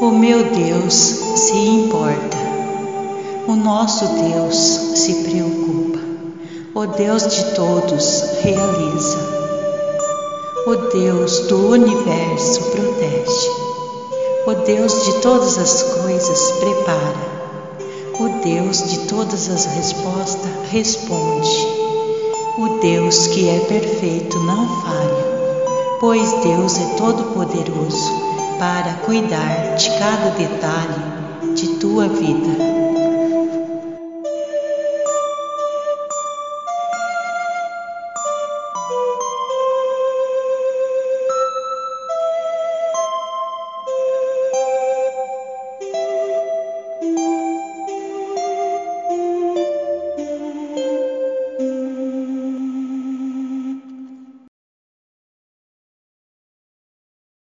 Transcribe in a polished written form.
O meu Deus se importa, o nosso Deus se preocupa, o Deus de todos realiza, o Deus do universo protege, o Deus de todas as coisas prepara, o Deus de todas as respostas responde, o Deus que é perfeito não falha, pois Deus é todo-poderoso para cuidar de cada detalhe de tua vida.